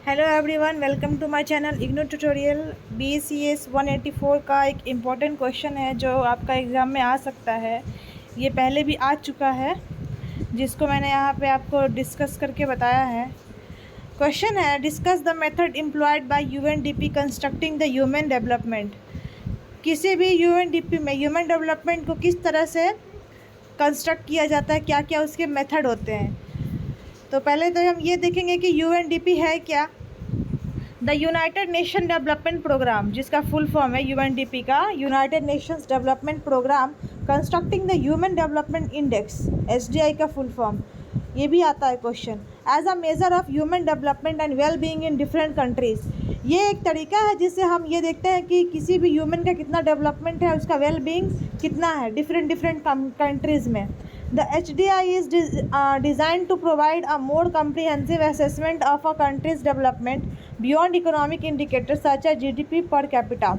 Hello everyone, welcome to my channel IGNOU tutorial. BCS 184 का एक important question है जो आपका एग्ज़ाम में आ सकता है। ये पहले भी आ चुका है, जिसको मैंने यहाँ पे आपको डिस्कस करके बताया है। क्वेश्चन है, discuss the method employed by UNDP constructing the human development. किसी भी UNDP में ह्यूमन डेवलपमेंट को किस तरह से कंस्ट्रक्ट किया जाता है, क्या क्या उसके मेथड होते हैं। तो पहले तो हम ये देखेंगे कि UNDP है क्या। The United Nation Development Programme, जिसका फुल फॉर्म है UNDP का, United Nations Development Programme constructing the human development index, SDI का फुल फॉर्म। ये भी आता है question. As a measure of human development and well being in different countries. ये एक तरीका है जिससे हम ये देखते हैं कि किसी भी ह्यूमन का कितना डेवलपमेंट है, उसका वेल बीइंग कितना है डिफरेंट कंट्रीज़ में। The HDI is designed to provide a more comprehensive assessment of a country's development beyond economic indicators such as GDP per capita.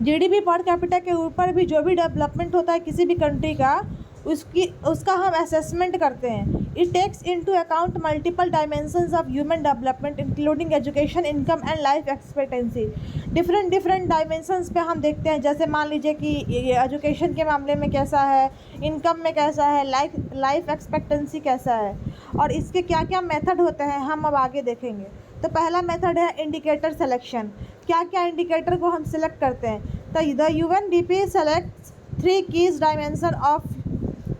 GDP per capita के ऊपर भी जो भी डेवलपमेंट होता है किसी भी कंट्री का, उसका हम असेसमेंट करते हैं। It takes into account multiple dimensions of human development including education, income and life expectancy. Different dimensions पे हम देखते हैं, जैसे मान लीजिए कि ये एजुकेशन के मामले में कैसा है, इनकम में कैसा है, लाइफ एक्सपेक्टेंसी कैसा है, और इसके क्या क्या मेथड होते हैं हम अब आगे देखेंगे। तो पहला मेथड है इंडिकेटर सिलेक्शन। क्या क्या इंडिकेटर को हम सिलेक्ट करते हैं। तो the UNDP select 3 keys dimension of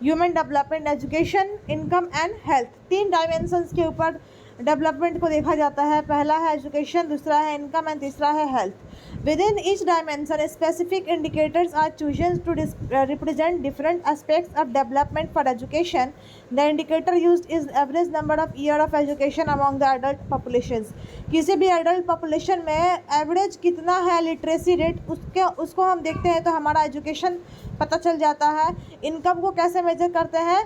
human development, education, income and health. 3 dimensions के ऊपर डेवलपमेंट को देखा जाता है। पहला है एजुकेशन, दूसरा है इनकम एंड तीसरा है health. Within each dimension, specific indicators are chosen to represent different aspects of development. For education, the indicator used is average number of year of education among the adult populations. किसी भी adult population में average कितना है literacy rate, उसको हम देखते हैं तो हमारा एजुकेशन पता चल जाता है। इनकम को कैसे मेजर करते हैं,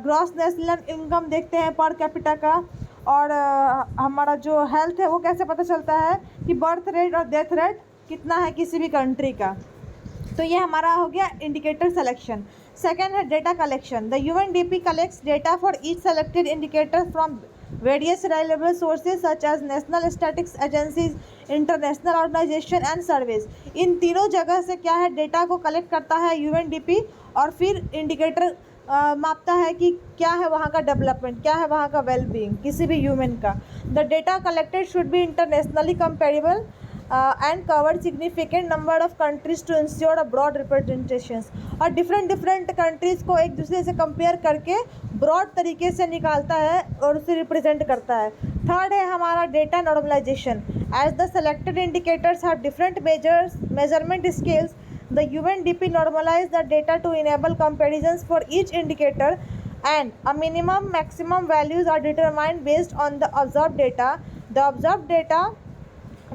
ग्रॉस नेशनल इनकम देखते हैं पर कैपिटा का। और हमारा जो हेल्थ है वो कैसे पता चलता है कि बर्थ रेट और डेथ रेट कितना है किसी भी कंट्री का। तो ये हमारा हो गया इंडिकेटर सिलेक्शन। सेकेंड है data collection. The UNDP collects data for each selected indicator from various reliable sources such as national statistics agencies, international organisation and service. इन तीनों जगह से क्या है, डेटा को कलेक्ट करता है UNDP और फिर इंडिकेटर मापता है कि क्या है वहाँ का डेवलपमेंट, क्या है वहाँ का वेल बीइंग किसी भी ह्यूमन का। The data collected should be internationally comparable and cover significant number of countries to ensure a broad representations. और डिफरेंट कंट्रीज़ को एक दूसरे से कंपेयर करके ब्रॉड तरीके से निकालता है और उसे रिप्रेजेंट करता है। थर्ड है हमारा data normalization. As the selected indicators have different measurement scales, the UNDP normalize the data to enable comparisons for each indicator, and a minimum maximum values are determined based on the observed data. The observed data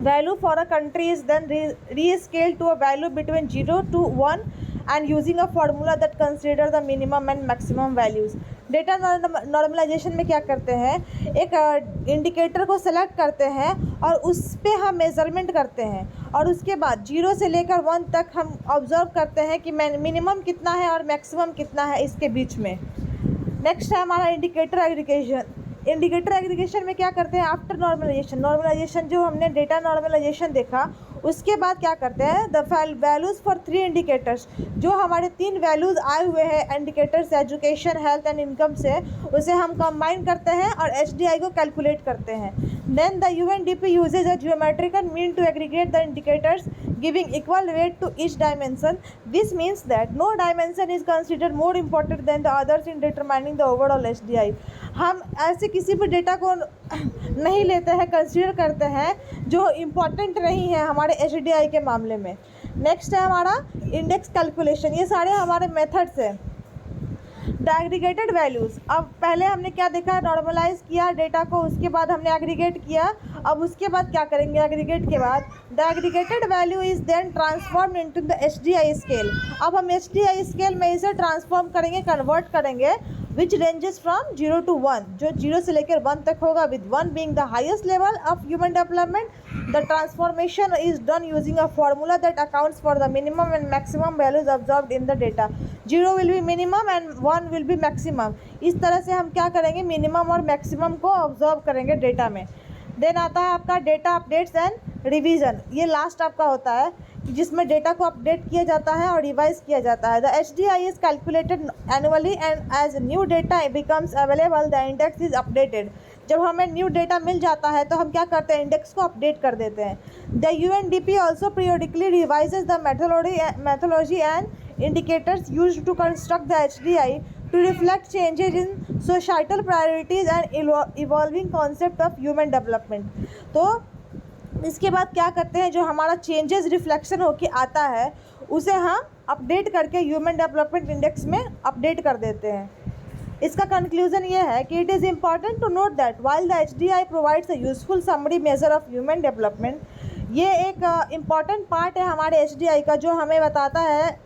value for a country is then rescaled to a value between 0 to 1 and using a formula that consider the minimum and maximum values. Data normalization में क्या करते हैं, एक indicator को select करते हैं और उस पर हम मेज़रमेंट करते हैं और उसके बाद 0 से लेकर 1 तक हम ऑब्जर्व करते हैं कि मिनिमम कितना है और मैक्सिमम कितना है इसके बीच में। नेक्स्ट है हमारा इंडिकेटर एग्रीगेशन। इंडिकेटर एग्रीगेशन में क्या करते हैं, आफ्टर नॉर्मलाइजेशन जो हमने डेटा नॉर्मलाइजेशन देखा उसके बाद क्या करते हैं, द वैल्यूज़ फॉर 3 इंडिकेटर्स, जो हमारे 3 वैल्यूज़ आए हुए हैं indicators education, health and income से, उसे हम कंबाइन करते हैं और HDI को कैलकुलेट करते हैं। Then the UNDP uses a geometrical mean to aggregate the indicators giving equal weight to each dimension. This means that no dimension is considered more important than the others in determining the overall HDI. हम ऐसे किसी भी data को नहीं लेते हैं, consider करते हैं जो इम्पॉर्टेंट नहीं है हमारे HDI के मामले में। नेक्स्ट है हमारा इंडेक्स कैलकुलेशन। ये सारे हमारे मेथड्स हैं। द एग्रीगेटेड वैल्यूज़, अब पहले हमने क्या देखा, नॉर्मलाइज किया डेटा को, उसके बाद हमने एग्रीगेट किया। अब उसके बाद क्या करेंगे, एग्रीगेट के बाद the aggregated value is then transform into the HDI scale. अब हम HDI स्केल में इसे ट्रांसफॉर्म करेंगे, कन्वर्ट करेंगे, विच रेंजेस फ्रॉम 0 to 1, जो 0 से लेकर 1 तक होगा, with 1 being the highest level of human development. The transformation is done using a formula that accounts for the minimum and maximum values observed in the data. 0 will be minimum and 1 will be maximum. इस तरह से हम क्या करेंगे, minimum और maximum को observe करेंगे data में। देन आता है आपका डेटा अपडेट्स एंड रिवीजन, ये लास्ट आपका होता है जिसमें डेटा को अपडेट किया जाता है और रिवाइज किया जाता है। The HDI is calculated annually and as new data becomes available the index is updated. जब हमें न्यू डेटा मिल जाता है तो हम क्या करते हैं, इंडेक्स को अपडेट कर देते हैं। The UNDP also periodically revises the methodology and indicators used to construct the HDI to reflect changes in societal priorities and evolving concept of human development। तो इसके बाद क्या करते हैं, जो हमारा चेंजेस रिफ्लेक्शन होके आता है उसे हम अपडेट करके ह्यूमन डेवलपमेंट इंडेक्स में अपडेट कर देते हैं। इसका कंक्लूजन ये है कि it is important to note that while the HDI provides a useful summary measure of human development, ये एक इम्पॉर्टेंट पार्ट है हमारे HDI का जो हमें बताता है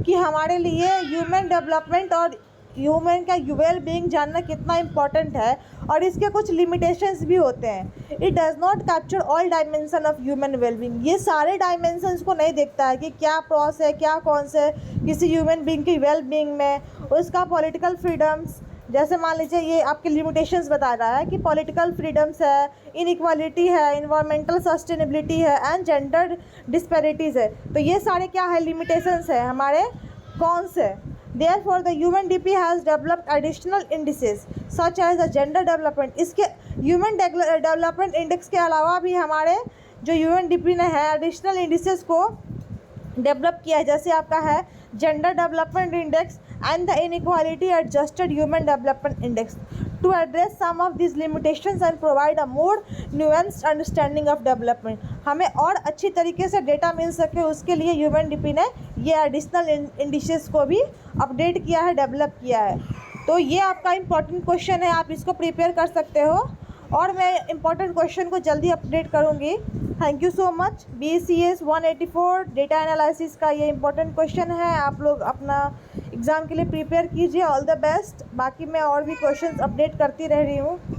कि हमारे लिए ह्यूमन डेवलपमेंट और ह्यूमन का वेल बीइंग जानना कितना इम्पॉर्टेंट है, और इसके कुछ लिमिटेशंस भी होते हैं। It does not capture all dimension of human well being, ये सारे डायमेंशंस को नहीं देखता है कि क्या प्रॉस है, क्या कौन से किसी ह्यूमन बीइंग की वेल बीइंग में, उसका पॉलिटिकल फ्रीडम्स, जैसे मान लीजिए ये आपके लिमिटेशंस बता रहा है कि पॉलिटिकल फ्रीडम्स है, इनइक्वालिटी है, इन्वायरमेंटल सस्टेनेबिलिटी है एंड जेंडर डिस्पैरिटीज़ है। तो ये सारे क्या है, लिमिटेशंस है हमारे कौन से। Therefore, the UNDP has developed additional indices such as the gender development। इसके ह्यूमन डेवलपमेंट इंडेक्स के अलावा भी हमारे जो UNDP ने है एडिशनल इंडिसेस को डेवलप किया है, जैसे आपका है gender development index and the inequality adjusted human development index to address some of this limitations and provide a more nuanced understanding of development. हमें और अच्छी तरीके से डेटा मिल सके उसके लिए UNDP ने ये एडिशनल इंडिसेस को भी अपडेट किया है, डेवलप किया है। तो ये आपका इम्पॉर्टेंट क्वेश्चन है, आप इसको प्रिपेयर कर सकते हो और मैं इम्पॉर्टेंट क्वेश्चन को जल्दी अपडेट करूँगी। Thank you so much. BCS 184 data analysis का ये इम्पोर्टेंट क्वेश्चन है, आप लोग अपना एग्ज़ाम के लिए प्रिपेयर कीजिए। All the best. बाकी मैं और भी क्वेश्चंस अपडेट करती रह रही हूँ।